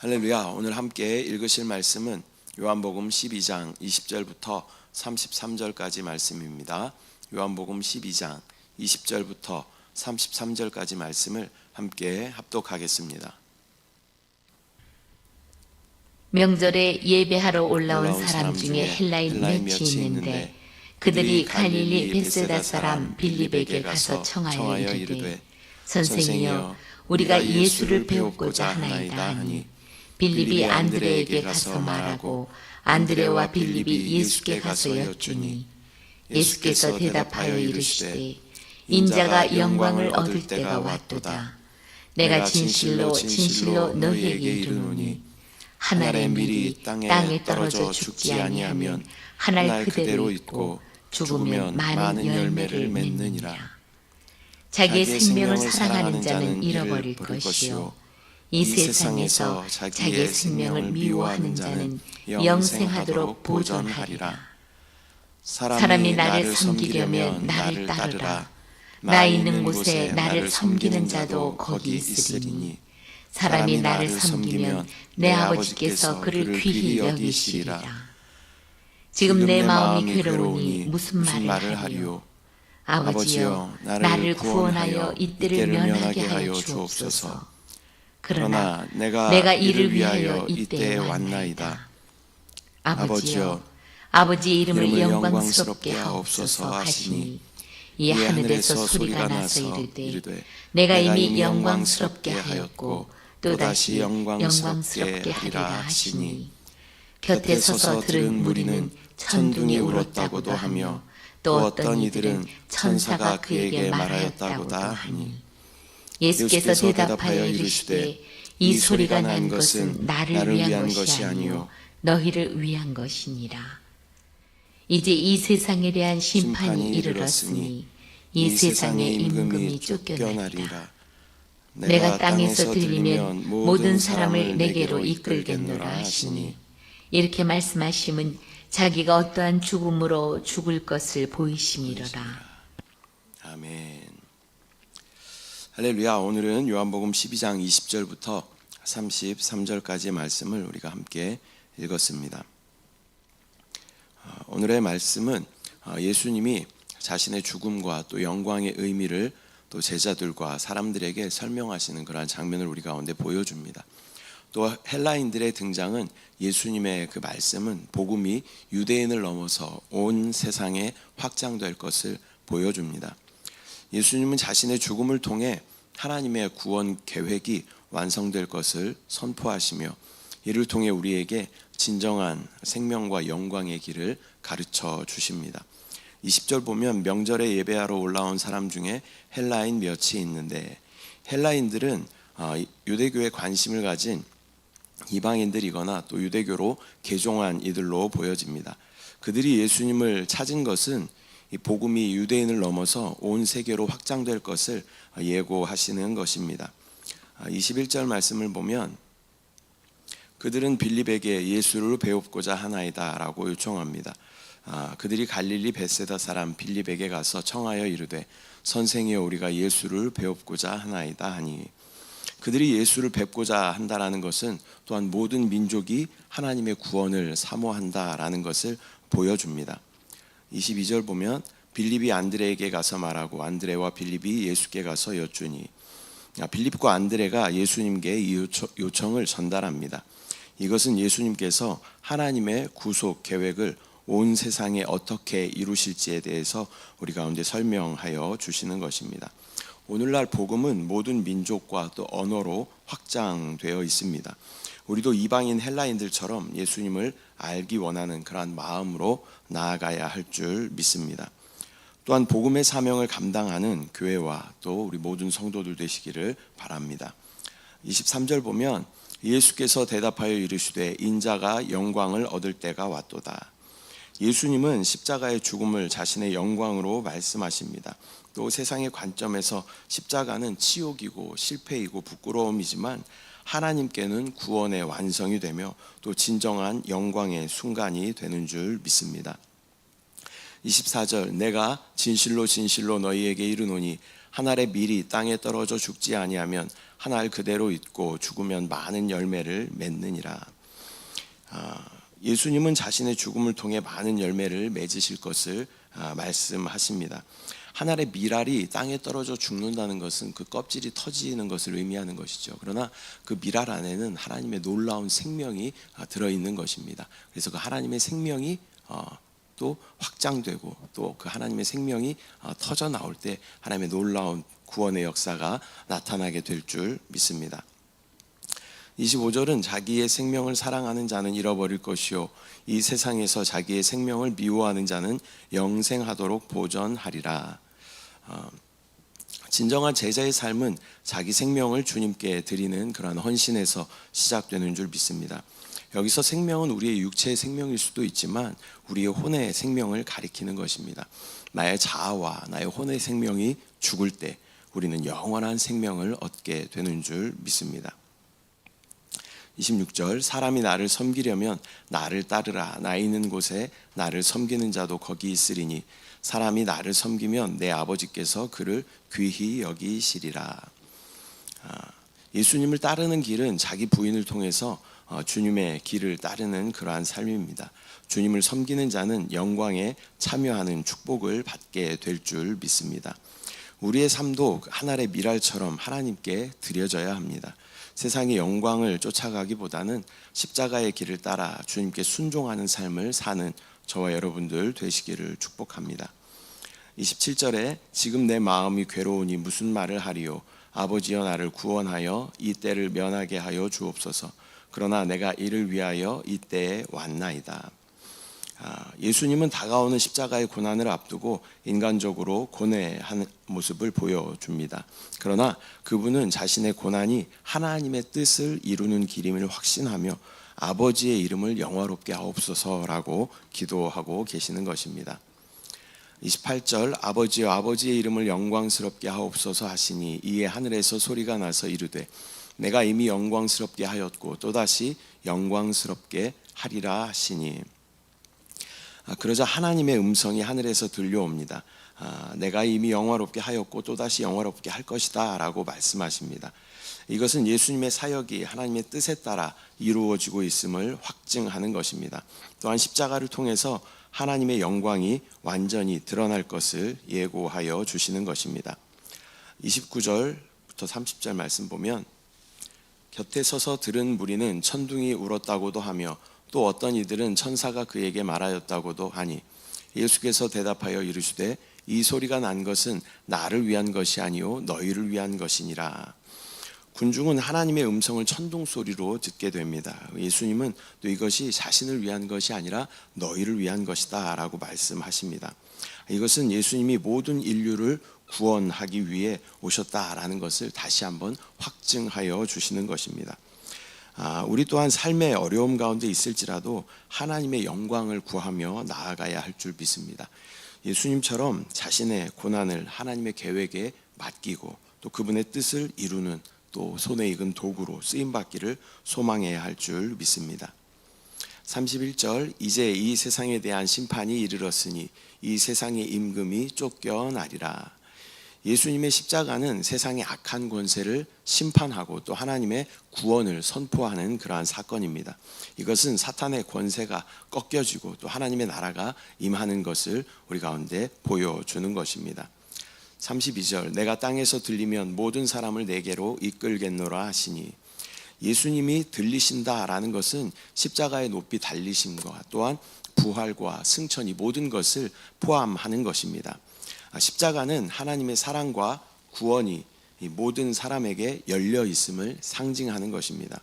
할렐루야. 오늘 함께 읽으실 말씀은 요한복음 12장 20절부터 33절까지 말씀입니다. 요한복음 12장 20절부터 33절까지 말씀을 함께 합독하겠습니다. 명절에 예배하러 올라온 사람 중에 헬라인 몇이 있는데 그들이 갈릴리 벳세다 사람 빌립에게 가서 청하여 이르되 선생이여 우리가 예수를 배우고자 하나이다 하니 빌립이 안드레에게 가서 말하고 안드레와 빌립이 예수께 가서 여쭈니 예수께서 대답하여 이르시되 인자가 영광을 얻을 때가 왔도다. 내가 진실로 진실로 너희에게 이르노니 한 알의 밀이 땅에 떨어져 죽지 아니하면 한 알 그대로 있고 죽으면 많은 열매를 맺느니라. 자기의 생명을 사랑하는 자는 잃어버릴 것이요 이 세상에서 자기의 생명을 미워하는 자는 영생하도록 보존하리라. 사람이 나를 섬기려면 나를 따르라. 나 있는 곳에 나를 섬기는 자도 거기 있으리니 사람이 나를 섬기면 내 아버지께서 그를 귀히 여기시리라. 지금 내 마음이 괴로우니 무슨 말을 하리요. 아버지여 나를 구원하여 이때를 면하게 하여 주옵소서. 그러나 내가 이를 위하여 이때에 왔나이다. 아버지여 아버지 이름을 영광스럽게 하옵소서 하시니 이 하늘에서 소리가 나서 이르되 내가 이미 영광스럽게 하였고 또다시 영광스럽게 하리라 하시니 곁에 서서 들은 무리는 천둥이 울었다고도 하며 또 어떤 이들은 천사가 그에게 말하였다고다 하니 예수께서 대답하여 이르시되 이 소리가 난 것은 나를 위한 것이 아니요 너희를 위한 것이니라. 이제 이 세상에 대한 심판이 이르렀으니 이 세상의 임금이 쫓겨나리라. 내가 땅에서 들리면 모든 사람을 내게로 이끌겠노라 하시니 이렇게 말씀하심은 자기가 어떠한 죽음으로 죽을 것을 보이심이로라. 아멘. 할렐루야. 오늘은 요한복음 12장 20절부터 33절까지의 말씀을 우리가 함께 읽었습니다. 오늘의 말씀은 예수님이 자신의 죽음과 또 영광의 의미를 또 제자들과 사람들에게 설명하시는 그러한 장면을 우리 가운데 보여줍니다. 또 헬라인들의 등장은 예수님의 그 말씀은 복음이 유대인을 넘어서 온 세상에 확장될 것을 보여줍니다. 예수님은 자신의 죽음을 통해 하나님의 구원 계획이 완성될 것을 선포하시며 이를 통해 우리에게 진정한 생명과 영광의 길을 가르쳐 주십니다. 20절 보면 명절에 예배하러 올라온 사람 중에 헬라인 몇이 있는데 헬라인들은 유대교에 관심을 가진 이방인들이거나 또 유대교로 개종한 이들로 보여집니다. 그들이 예수님을 찾은 것은 이 복음이 유대인을 넘어서 온 세계로 확장될 것을 예고하시는 것입니다. 21절 말씀을 보면 그들은 빌립에게 예수를 배웁고자 하나이다 라고 요청합니다. 그들이 갈릴리 벳세다 사람 빌립에게 가서 청하여 이르되 선생이여 우리가 예수를 배웁고자 하나이다 하니 그들이 예수를 뵙고자 한다라는 것은 또한 모든 민족이 하나님의 구원을 사모한다라는 것을 보여줍니다. 22절 보면 빌립이 안드레에게 가서 말하고 안드레와 빌립이 예수께 가서 여쭈니 빌립과 안드레가 예수님께 이 요청을 전달합니다. 이것은 예수님께서 하나님의 구속 계획을 온 세상에 어떻게 이루실지에 대해서 우리 가운데 설명하여 주시는 것입니다. 오늘날 복음은 모든 민족과 또 언어로 확장되어 있습니다. 우리도 이방인 헬라인들처럼 예수님을 알기 원하는 그러한 마음으로 나아가야 할 줄 믿습니다. 또한 복음의 사명을 감당하는 교회와 또 우리 모든 성도들 되시기를 바랍니다. 23절 보면 예수께서 대답하여 이르시되 인자가 영광을 얻을 때가 왔도다. 예수님은 십자가의 죽음을 자신의 영광으로 말씀하십니다. 또 세상의 관점에서 십자가는 치욕이고 실패이고 부끄러움이지만 하나님께는 구원의 완성이 되며 또 진정한 영광의 순간이 되는 줄 믿습니다. 24절 내가 진실로 진실로 너희에게 이르노니 한 알의 밀이 땅에 떨어져 죽지 아니하면 한 알 그대로 있고 죽으면 많은 열매를 맺느니라. 예수님은 자신의 죽음을 통해 많은 열매를 맺으실 것을 말씀하십니다. 한 알의 밀알이 땅에 떨어져 죽는다는 것은 그 껍질이 터지는 것을 의미하는 것이죠. 그러나 그 밀알 안에는 하나님의 놀라운 생명이 들어있는 것입니다. 그래서 그 하나님의 생명이 또 확장되고 또 그 하나님의 생명이 터져 나올 때 하나님의 놀라운 구원의 역사가 나타나게 될 줄 믿습니다. 25절은 자기의 생명을 사랑하는 자는 잃어버릴 것이요 이 세상에서 자기의 생명을 미워하는 자는 영생하도록 보전하리라. 진정한 제자의 삶은 자기 생명을 주님께 드리는 그러한 헌신에서 시작되는 줄 믿습니다. 여기서 생명은 우리의 육체의 생명일 수도 있지만 우리의 혼의 생명을 가리키는 것입니다. 나의 자아와 나의 혼의 생명이 죽을 때 우리는 영원한 생명을 얻게 되는 줄 믿습니다. 26절 사람이 나를 섬기려면 나를 따르라. 나 있는 곳에 나를 섬기는 자도 거기 있으리니 사람이 나를 섬기면 내 아버지께서 그를 귀히 여기시리라. 예수님을 따르는 길은 자기 부인을 통해서 주님의 길을 따르는 그러한 삶입니다. 주님을 섬기는 자는 영광에 참여하는 축복을 받게 될 줄 믿습니다. 우리의 삶도 한 알의 밀알처럼 하나님께 드려져야 합니다. 세상의 영광을 쫓아가기보다는 십자가의 길을 따라 주님께 순종하는 삶을 사는 저와 여러분들 되시기를 축복합니다. 27절에 지금 내 마음이 괴로우니 무슨 말을 하리요 아버지여 나를 구원하여 이 때를 면하게 하여 주옵소서. 그러나 내가 이를 위하여 이 때에 왔나이다. 예수님은 다가오는 십자가의 고난을 앞두고 인간적으로 고뇌한 모습을 보여줍니다. 그러나 그분은 자신의 고난이 하나님의 뜻을 이루는 길임을 확신하며 아버지의 이름을 영화롭게 하옵소서라고 기도하고 계시는 것입니다. 28절 아버지여 아버지의 이름을 영광스럽게 하옵소서 하시니 이에 하늘에서 소리가 나서 이르되 내가 이미 영광스럽게 하였고 또다시 영광스럽게 하리라 하시니 그러자 하나님의 음성이 하늘에서 들려옵니다. 내가 이미 영화롭게 하였고 또다시 영화롭게 할 것이다 라고 말씀하십니다. 이것은 예수님의 사역이 하나님의 뜻에 따라 이루어지고 있음을 확증하는 것입니다. 또한 십자가를 통해서 하나님의 영광이 완전히 드러날 것을 예고하여 주시는 것입니다. 29절부터 30절 말씀 보면 곁에 서서 들은 무리는 천둥이 울었다고도 하며 또 어떤 이들은 천사가 그에게 말하였다고도 하니 예수께서 대답하여 이르시되 이 소리가 난 것은 나를 위한 것이 아니요 너희를 위한 것이니라. 군중은 하나님의 음성을 천둥 소리로 듣게 됩니다. 예수님은 또 이것이 자신을 위한 것이 아니라 너희를 위한 것이다 라고 말씀하십니다. 이것은 예수님이 모든 인류를 구원하기 위해 오셨다라는 것을 다시 한번 확증하여 주시는 것입니다. 우리 또한 삶의 어려움 가운데 있을지라도 하나님의 영광을 구하며 나아가야 할 줄 믿습니다. 예수님처럼 자신의 고난을 하나님의 계획에 맡기고 또 그분의 뜻을 이루는 또 손에 익은 도구로 쓰임받기를 소망해야 할 줄 믿습니다. 31절 이제 이 세상에 대한 심판이 이르렀으니 이 세상의 임금이 쫓겨나리라. 예수님의 십자가는 세상의 악한 권세를 심판하고 또 하나님의 구원을 선포하는 그러한 사건입니다. 이것은 사탄의 권세가 꺾여지고 또 하나님의 나라가 임하는 것을 우리 가운데 보여주는 것입니다. 32절 내가 땅에서 들리면 모든 사람을 내게로 이끌겠노라 하시니 예수님이 들리신다라는 것은 십자가의 높이 달리심과 또한 부활과 승천이 모든 것을 포함하는 것입니다. 십자가는 하나님의 사랑과 구원이 모든 사람에게 열려 있음을 상징하는 것입니다.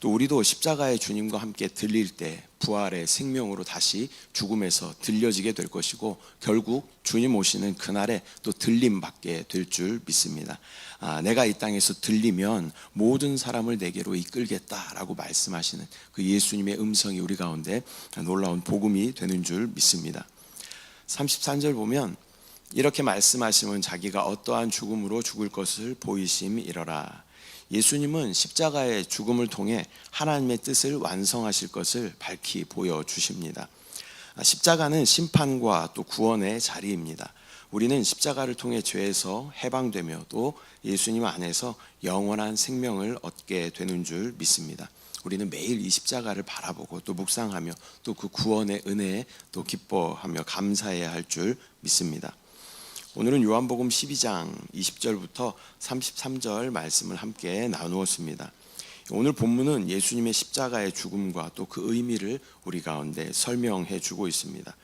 또 우리도 십자가의 주님과 함께 들릴 때 부활의 생명으로 다시 죽음에서 들려지게 될 것이고 결국 주님 오시는 그날에 또 들림받게 될 줄 믿습니다. 내가 이 땅에서 들리면 모든 사람을 내게로 이끌겠다라고 말씀하시는 그 예수님의 음성이 우리 가운데 놀라운 복음이 되는 줄 믿습니다. 33절 보면 이렇게 말씀하시면 자기가 어떠한 죽음으로 죽을 것을 보이심이러라. 예수님은 십자가의 죽음을 통해 하나님의 뜻을 완성하실 것을 밝히 보여주십니다. 십자가는 심판과 또 구원의 자리입니다. 우리는 십자가를 통해 죄에서 해방되며 또 예수님 안에서 영원한 생명을 얻게 되는 줄 믿습니다. 우리는 매일 이 십자가를 바라보고 또 묵상하며 또 그 구원의 은혜에 또 기뻐하며 감사해야 할 줄 믿습니다. 오늘은 요한복음 12장 20절부터 33절 말씀을 함께 나누었습니다. 오늘 본문은 예수님의 십자가의 죽음과 또 그 의미를 우리 가운데 설명해 주고 있습니다.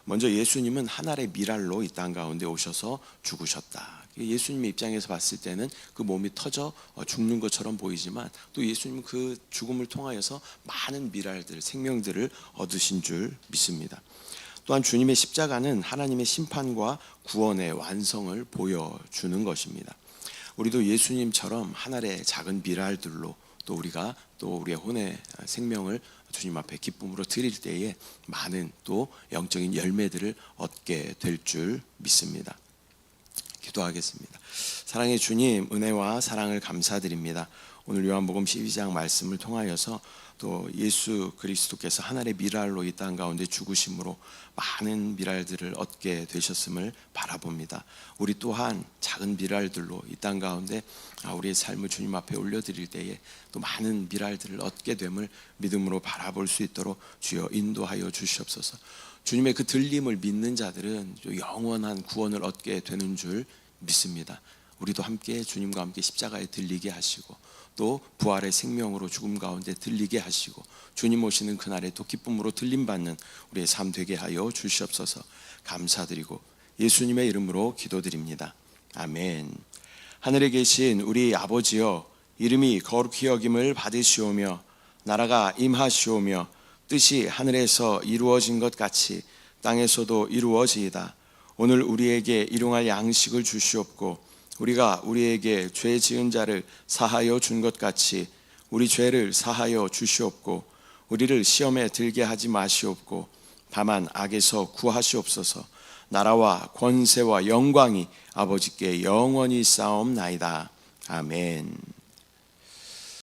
먼저 예수님은 한 알의 밀알로 이 땅 가운데 오셔서 죽으셨다. 예수님의 입장에서 봤을 때는 그 몸이 터져 죽는 것처럼 보이지만 또 예수님은 그 죽음을 통하여서 많은 밀알들, 생명들을 얻으신 줄 믿습니다. 또한 주님의 십자가는 하나님의 심판과 구원의 완성을 보여주는 것입니다. 우리도 예수님처럼 한 알의 작은 밀알들로 또 우리가 또 우리의 혼의 생명을 주님 앞에 기쁨으로 드릴 때에 많은 또 영적인 열매들을 얻게 될 줄 믿습니다. 기도하겠습니다. 사랑의 주님, 은혜와 사랑을 감사드립니다. 오늘 요한복음 12장 말씀을 통하여서 또 예수 그리스도께서 하늘의 밀알로 이 땅 가운데 죽으심으로 많은 밀알들을 얻게 되셨음을 바라봅니다. 우리 또한 작은 밀알들로 이 땅 가운데 우리의 삶을 주님 앞에 올려드릴 때에 또 많은 밀알들을 얻게 됨을 믿음으로 바라볼 수 있도록 주여 인도하여 주시옵소서. 주님의 그 들림을 믿는 자들은 영원한 구원을 얻게 되는 줄 믿습니다. 우리도 함께 주님과 함께 십자가에 들리게 하시고 또 부활의 생명으로 죽음 가운데 들리게 하시고 주님 오시는 그날에 또 기쁨으로 들림받는 우리의 삶 되게 하여 주시옵소서. 감사드리고 예수님의 이름으로 기도드립니다. 아멘. 하늘에 계신 우리 아버지여, 이름이 거룩히 여김을 받으시오며 나라가 임하시오며 뜻이 하늘에서 이루어진 것 같이 땅에서도 이루어지이다. 오늘 우리에게 일용할 양식을 주시옵고 우리가 우리에게 죄 지은 자를 사하여 준 것 같이 우리 죄를 사하여 주시옵고 우리를 시험에 들게 하지 마시옵고 다만 악에서 구하시옵소서. 나라와 권세와 영광이 아버지께 영원히 쌓옵나이다. 아멘.